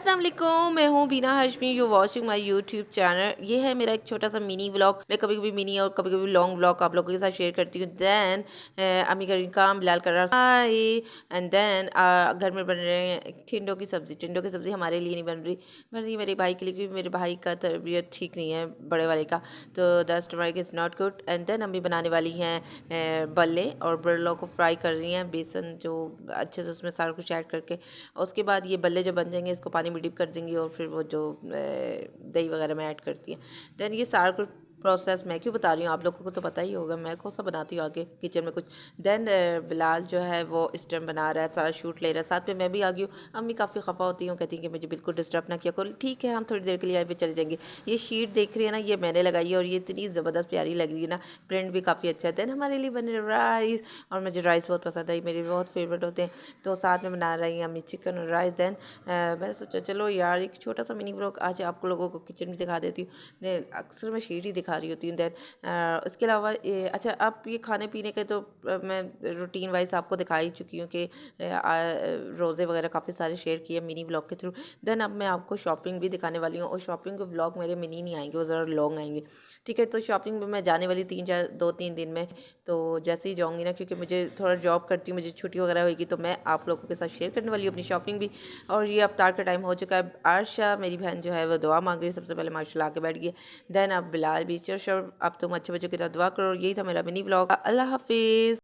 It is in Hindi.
अस्सलाम वालेकुम, मैं हूँ Beena Hashmi. You watching my YouTube channel. ये है मेरा एक छोटा सा मिनी व्लॉग। मैं कभी कभी मिनी और कभी कभी लॉन्ग व्लॉग आप लोगों के साथ शेयर करती हूँ। देन अम्मी का काम बिलाल कर रहा है। एंड देन घर में बन रहे हैं टिंडों की सब्ज़ी। टिंडों की सब्ज़ी हमारे लिए नहीं बन रही मेरे भाई के लिए, क्योंकि मेरे भाई का तबीयत ठीक नहीं है, बड़े वाले का। तो the stomach is not good. And then अम्मी बनाने वाली हैं बल्ले, और बल्लों को फ्राई कर रही हैं बेसन जो अच्छे से उसमें सारा कुछ ऐड करके। और उसके बाद ये बल्ले जो बन जाएंगे इसको पानी में डिप कर देंगी, और फिर वो जो दही वगैरह में ऐड करती हैं। देन ये सारा कुछ प्रोसेस मैं क्यों बता रही हूँ, आप लोगों को तो पता ही होगा, मैं कौन सा बनाती हूँ आगे किचन में कुछ। देन बिलाल जो है वो इस टाइम बना रहा है, सारा शूट ले रहा है, साथ में मैं भी आ गई हूँ। अम्मी काफ़ी खफा होती हूँ, कहती हैं कि मुझे बिल्कुल डिस्टर्ब ना किया करो। ठीक है, हम थोड़ी देर के लिए आए पे चले जाएंगे। ये शीट देख रही है ना, ये मैंने लगाई है, और ये इतनी ज़बरदस्त प्यारी लग रही है ना, प्रिंट भी काफ़ी अच्छा है। देन हमारे लिए बने राइस, और मुझे राइस बहुत पसंद है, मेरे बहुत फेवरेट होते हैं। तो साथ में बना रही हैं अम्मी चिकन और राइस। देन मैंने सोचा चलो यार एक छोटा सा मिनी व्लॉग आज आप लोगों को किचन में दिखा देती हूँ। देन अक्सर मैं शीट ही दिखा रही होती हूँ। देन इसके अलावा अच्छा, अब ये खाने पीने के तो मैं रूटीन वाइज आपको दिखा ही चुकी हूँ कि रोज़े वगैरह काफ़ी सारे शेयर किए मिनी व्लॉग के थ्रू। देन अब मैं आपको शॉपिंग भी दिखाने वाली हूँ, और शॉपिंग के व्लॉग मेरे मिनी नहीं आएंगे, वो ज़रा लॉन्ग आएंगे। ठीक है, तो शॉपिंग में मैं जाने वाली 2-3 दिन में। तो जैसे ही जाऊँगी ना, क्योंकि मुझे थोड़ा जॉब करती हूँ, मुझे छुट्टी वगैरह होगी, तो मैं आप लोगों के साथ शेयर करने वाली हूँ अपनी शॉपिंग भी। और ये अफ्तार का टाइम हो चुका है। आरशा मेरी बहन जो है वो दुआ मांग रही है, सबसे पहले माशाल्लाह आके बैठ गई। देन अब बिलाल भी चल, अब तुम अच्छे बच्चों की तरह दुआ करो। यही था मेरा मिनी व्लॉग। अल्लाह हाफिज़।